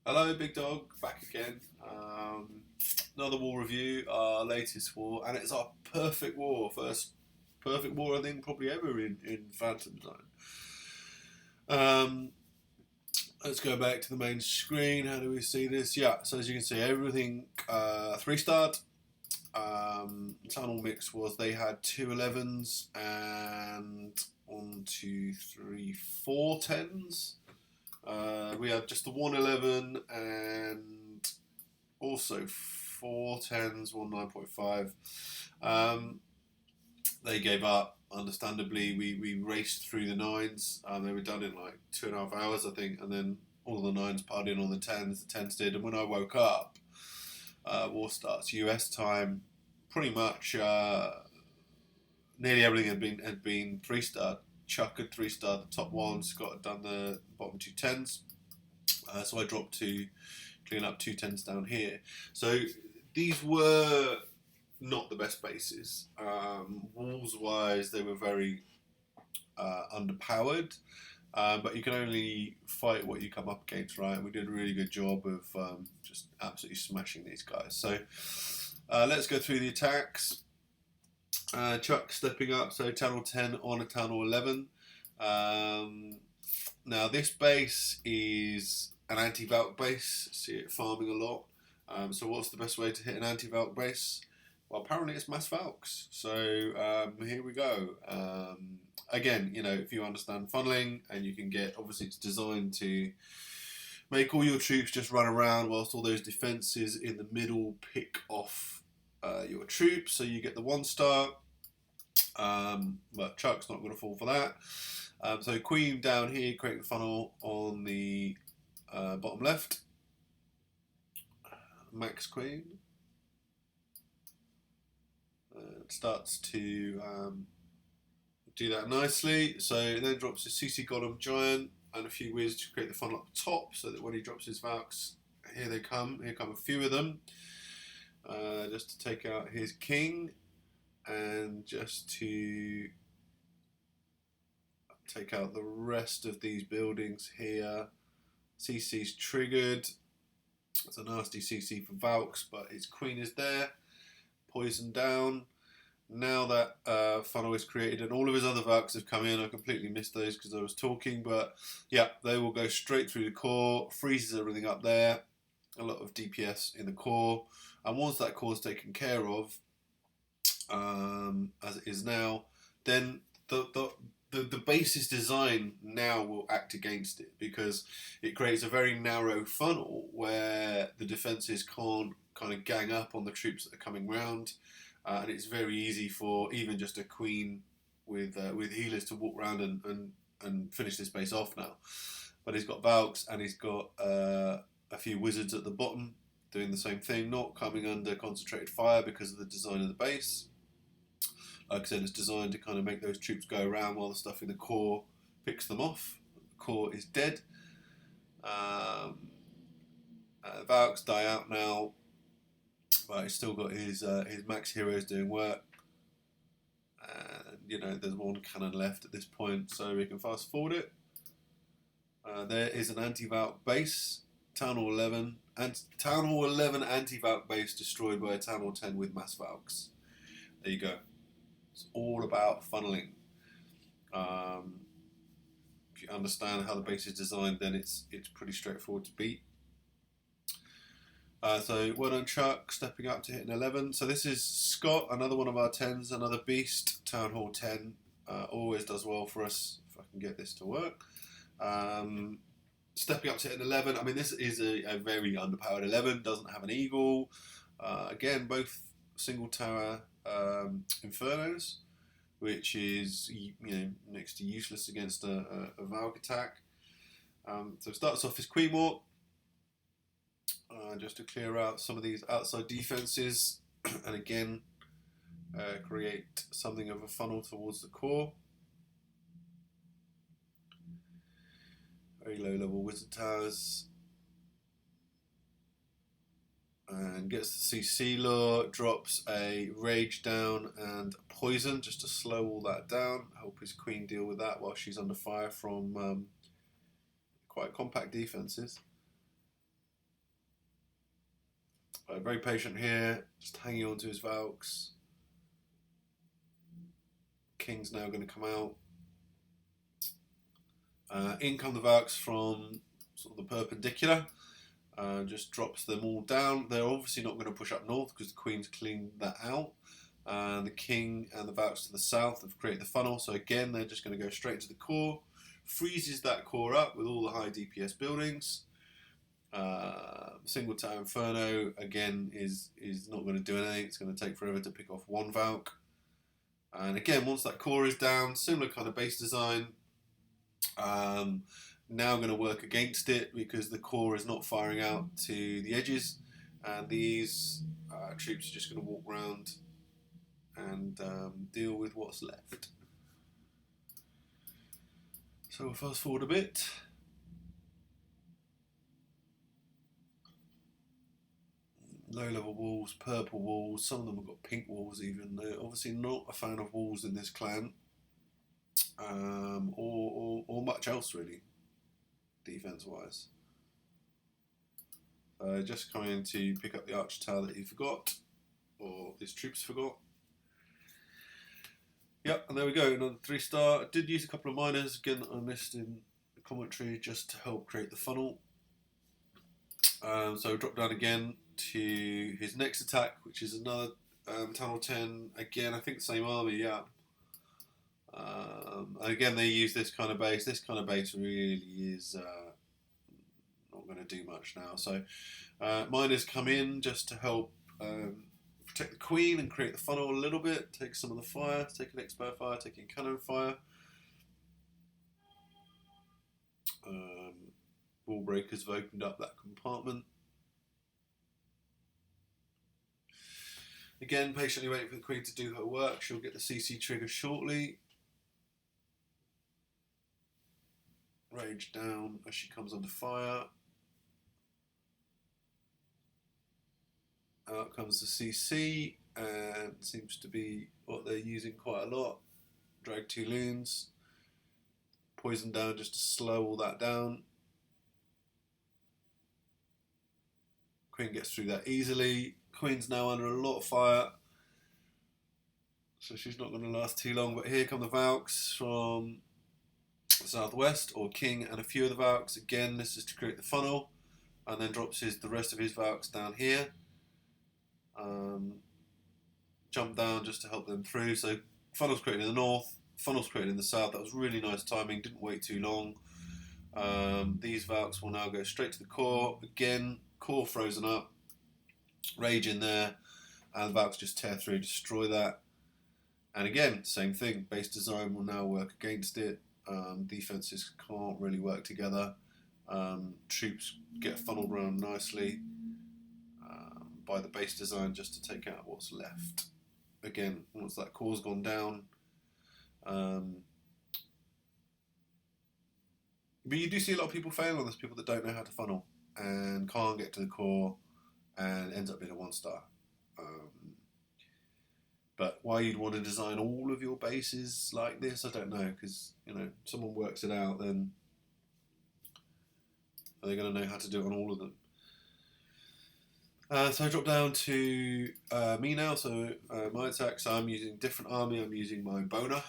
Hello, Big Dog, back again. Another war review, our latest war, and it's our perfect war. First perfect war, I think, probably ever in Phantom Zone. Um, let's go back to the main screen. How do we see this? Yeah, so as you can see, everything 3-star. Tunnel mix was they had 2 11s and 1, 2, 3, 4 10s. We had just the 1 11 and also 4 10s, 1 9.5. They gave up, understandably. We raced through the nines. They were done in like 2.5 hours, I think, and then all the nines piled in on the tens. The tens did, and when I woke up, war starts US time. Pretty much nearly everything had been 3-star. Chuck had 3-star the top one. Scott had done the bottom 2 10s. So I dropped to clean up 2 10s down here. So these were not the best bases. Walls wise, they were very underpowered. But you can only fight what you come up against, right? We did a really good job of just absolutely smashing these guys. So let's go through the attacks. Chuck stepping up, so Town Hall 10 on a Town Hall 11. Now this base is an anti-Valk base. See it farming a lot. So what's the best way to hit an anti-Valk base? Well, apparently it's mass Valks. So here we go. Again, if you understand funneling, and you can get, obviously it's designed to make all your troops just run around whilst all those defences in the middle pick off your troops, so you get the 1-star. But Chuck's not going to fall for that. So Queen down here, creating the funnel on the bottom left. Max Queen starts to do that nicely. So it then drops his CC Golem Giant and a few Wiz to create the funnel up the top, so that when he drops his Valks, here they come. Here come a few of them. Just to take out his king, and just to take out the rest of these buildings here. CC's triggered. It's a nasty CC for Valks, but his queen is there. Poison down. Now that funnel is created and all of his other Valks have come in, I completely missed those because I was talking, but yeah, they will go straight through the core, freezes everything up there. A lot of DPS in the core, and once that core is taken care of, as it is now, then the base's design now will act against it, because it creates a very narrow funnel where the defences can't kind of gang up on the troops that are coming round, and it's very easy for even just a queen with healers to walk around and finish this base off now. But he's got Valks, and he's got a few wizards at the bottom doing the same thing, not coming under concentrated fire because of the design of the base. Like I said, it's designed to kind of make those troops go around while the stuff in the core picks them off. The core is dead. Valks die out now, but he's still got his max heroes doing work. And there's one cannon left at this point, so we can fast forward it. There is an anti-Valk base, Town Hall 11, and Town Hall 11 anti-Valk base destroyed by a Town Hall 10 with mass Valks. There you go. It's all about funneling. If you understand how the base is designed, then it's pretty straightforward to beat. So well done, Chuck, stepping up to hit an 11. So this is Scott, another one of our 10s, another beast. Town Hall 10 always does well for us, if I can get this to work. Stepping up to hit an 11. I mean, this is a very underpowered 11, doesn't have an eagle. Again, both single tower Infernos, which is next to useless against a Valk attack. So it starts off his Queen Walk, just to clear out some of these outside defenses, and again create something of a funnel towards the core. Very low level wizard towers. And gets the CC lure, drops a rage down and a poison just to slow all that down. Help his queen deal with that while she's under fire from quite compact defenses. Very patient here, just hanging on to his Valks. King's now going to come out. In come the Valks from sort of the perpendicular. Just drops them all down. They're obviously not going to push up north because the Queen's cleaned that out. The King and the Valks to the south have created the funnel. So again, they're just going to go straight to the core. Freezes that core up with all the high DPS buildings. Single Tower Inferno again is not going to do anything. It's going to take forever to pick off one Valk. And again, once that core is down, similar kind of base design. Now going to work against it because the core is not firing out to the edges, and these troops are just going to walk around and deal with what's left. So we'll fast forward a bit. Low level walls, purple walls, some of them have got pink walls even. They're obviously not a fan of walls in this clan, or much else really, defense wise. Just coming to pick up the archer tower that he forgot, or his troops forgot. Yep, and there we go, another 3-star. I did use a couple of miners, again I missed in the commentary, just to help create the funnel. So drop down again to his next attack, which is another Tunnel 10. Again, I think the same army, yeah. Again, they use this kind of base. This kind of base really is not going to do much now. So miners come in just to help protect the Queen and create the funnel a little bit. Take some of the fire, taking Expo fire, taking cannon fire. Wall breakers have opened up that compartment. Again, patiently waiting for the Queen to do her work. She'll get the CC trigger shortly. Rage down as she comes under fire. Out comes the CC, and seems to be what they're using quite a lot. Drag 2 loons. Poison down just to slow all that down. Queen gets through that easily. Queen's now under a lot of fire, so she's not going to last too long. But here come the Valks from the southwest, or King and a few of the Valks. Again, this is to create the funnel, and then drops the rest of his Valks down here. Jump down just to help them through. So funnel's created in the north, funnel's created in the south. That was really nice timing, didn't wait too long. These Valks will now go straight to the core. Again, core frozen up. Rage in there, and the Valks just tear through, destroy that. And again, same thing, base design will now work against it. Defenses can't really work together. Troops get funneled around nicely by the base design just to take out what's left. Again, once that core's gone down, but you do see a lot of people fail on this, people that don't know how to funnel and can't get to the core and ends up being a 1-star. But why you'd want to design all of your bases like this, I don't know, because someone works it out, then are they going to know how to do it on all of them? So I drop down to me now. So my attack. So I'm using a different army. I'm using my Boner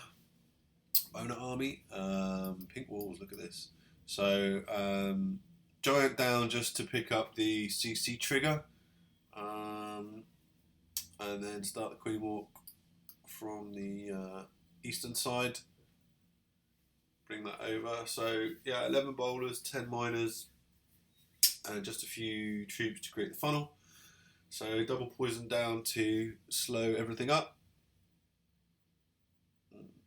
army. Pink walls. Look at this. So giant down just to pick up the CC trigger. And then start the Queen Walk from the eastern side. Bring that over. So yeah, 11 bowlers, 10 miners, and just a few troops to create the funnel. So double poison down to slow everything up.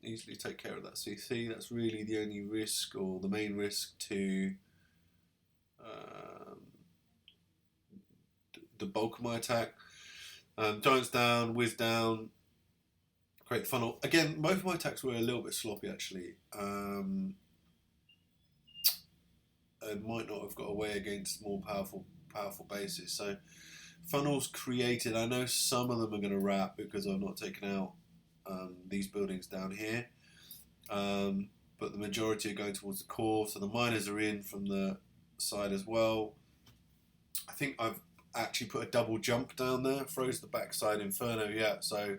Easily take care of that CC. That's really the only risk, or the main risk to the bulk of my attack. Giants down, whiz down, create the funnel. Again, most of my attacks were a little bit sloppy actually. I might not have got away against more powerful bases. So funnels created. I know some of them are going to wrap because I've not taken out these buildings down here. But the majority are going towards the core. So the miners are in from the side as well. I think I've actually put a double jump down there. Froze the backside Inferno, yeah. So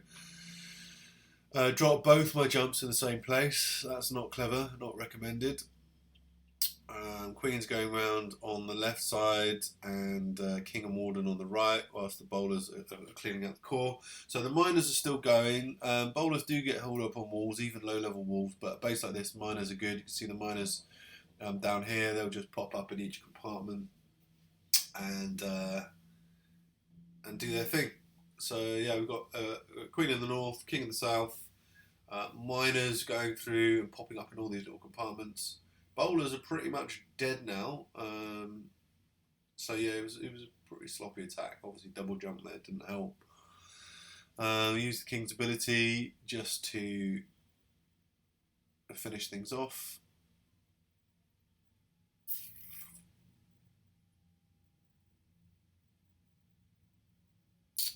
drop both my jumps in the same place. That's not clever, not recommended. Queen's going round on the left side and King and Warden on the right, whilst the bowlers are cleaning out the core. So the miners are still going. Bowlers do get held up on walls, even low-level walls, but a base like this, miners are good. You can see the miners down here. They'll just pop up in each compartment and do their thing. So yeah, we've got Queen in the north, King in the south, miners going through and popping up in all these little compartments. Bowlers are pretty much dead now. So yeah, it was a pretty sloppy attack. Obviously, double jump there didn't help. Used the King's ability just to finish things off.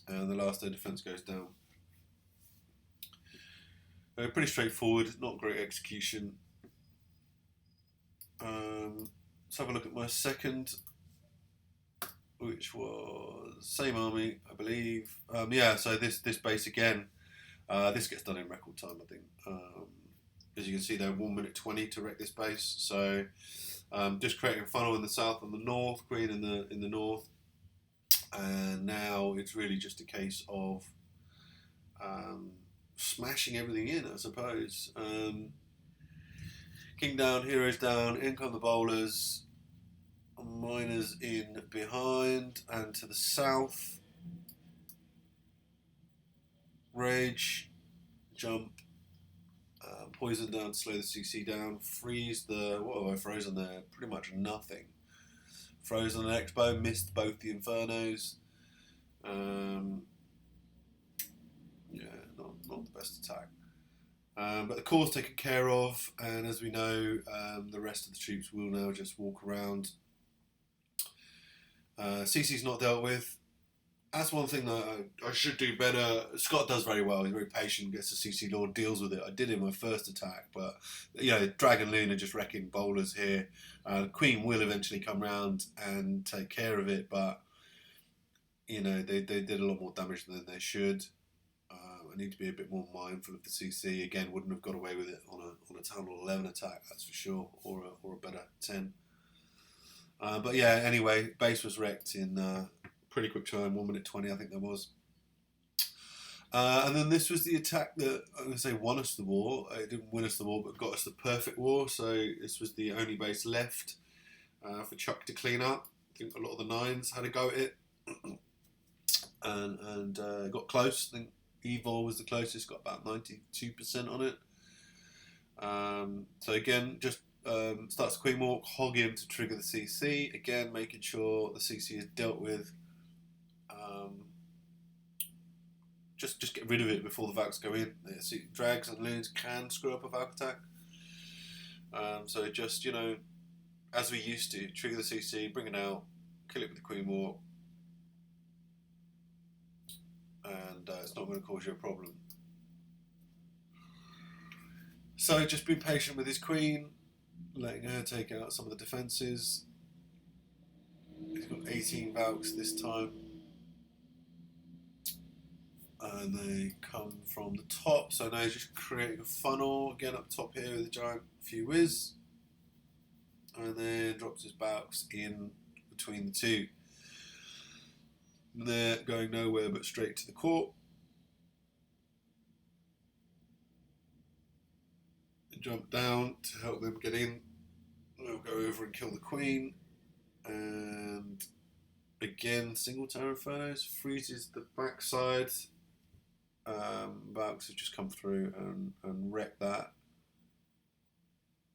And the last day defence goes down. Pretty straightforward, not great execution. Let's have a look at my second, which was same army, I believe. Yeah, so this base again, this gets done in record time, I think. As you can see there, 1 minute 20 to wreck this base. So just creating a funnel in the south and the north, Queen in the north, and now it's really just a case of smashing everything in, I suppose. King down, heroes down, in come the bowlers, miners in behind, and to the south, rage, jump, poison down, slow the CC down, freeze the, what have I frozen there? Pretty much nothing. Frozen an Expo, missed both the Infernos. Yeah, not the best attack. But the core's taken care of, and as we know, the rest of the troops will now just walk around. CC's not dealt with. That's one thing that I should do better. Scott does very well. He's very patient, gets the CC Lord, deals with it. I did in my first attack, but Dragon Loon are just wrecking bowlers here. Queen will eventually come round and take care of it, but they did a lot more damage than they should. I need to be a bit more mindful of the CC. Again, wouldn't have got away with it on a Town Hall 11 attack, that's for sure, or a better 10. But yeah, anyway, base was wrecked in pretty quick time, 1 minute 20, I think there was. And then this was the attack that I'm going to say won us the war. It didn't win us the war, but got us the perfect war. So this was the only base left for Chuck to clean up. I think a lot of the nines had a go at it, and got close. I think Evil was the closest, got about 92% on it. So again, just starts the Queen Walk, hog him to trigger the CC. Again, making sure the CC is dealt with. Just get rid of it before the Valks go in. See, drags and loons can screw up a Valk attack. So just, as we used to, trigger the CC, bring it out, kill it with the Queen Walk, and it's not going to cause you a problem. So just be patient with his Queen, letting her take out some of the defences. He's got 18 Valks this time. And they come from the top, so now he's just creating a funnel again up top here with a giant few whiz, and then drops his Valks in between the two. They're going nowhere but straight to the court. Jump down to help them get in. They'll go over and kill the Queen, and again single Terra Infernos freezes the backside. Valks have just come through and wrecked that.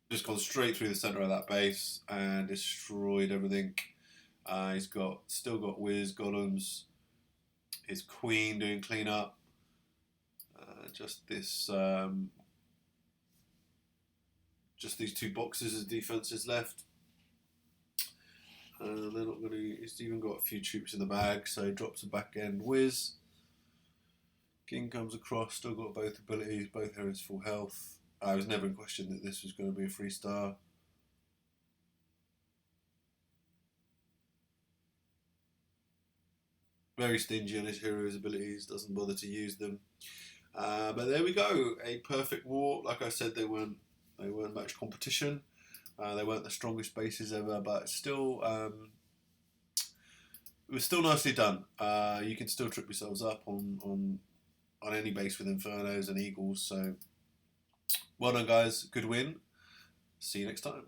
Just gone straight through the centre of that base and destroyed everything. He's still got Wiz, Golems, his Queen doing cleanup. Just these two boxes as defences left. They're not going to. He's even got a few troops in the bag, so he drops a back end Wiz. King comes across, still got both abilities, both heroes full health. I was never in question that this was going to be a 3-star. very stingy on his hero's abilities, doesn't bother to use them. But there we go, a perfect war. Like I said, they weren't much competition. They weren't the strongest bases ever, but still, it was still nicely done. You can still trip yourselves up on any base with Infernos and Eagles. So well done, guys. Good win. See you next time.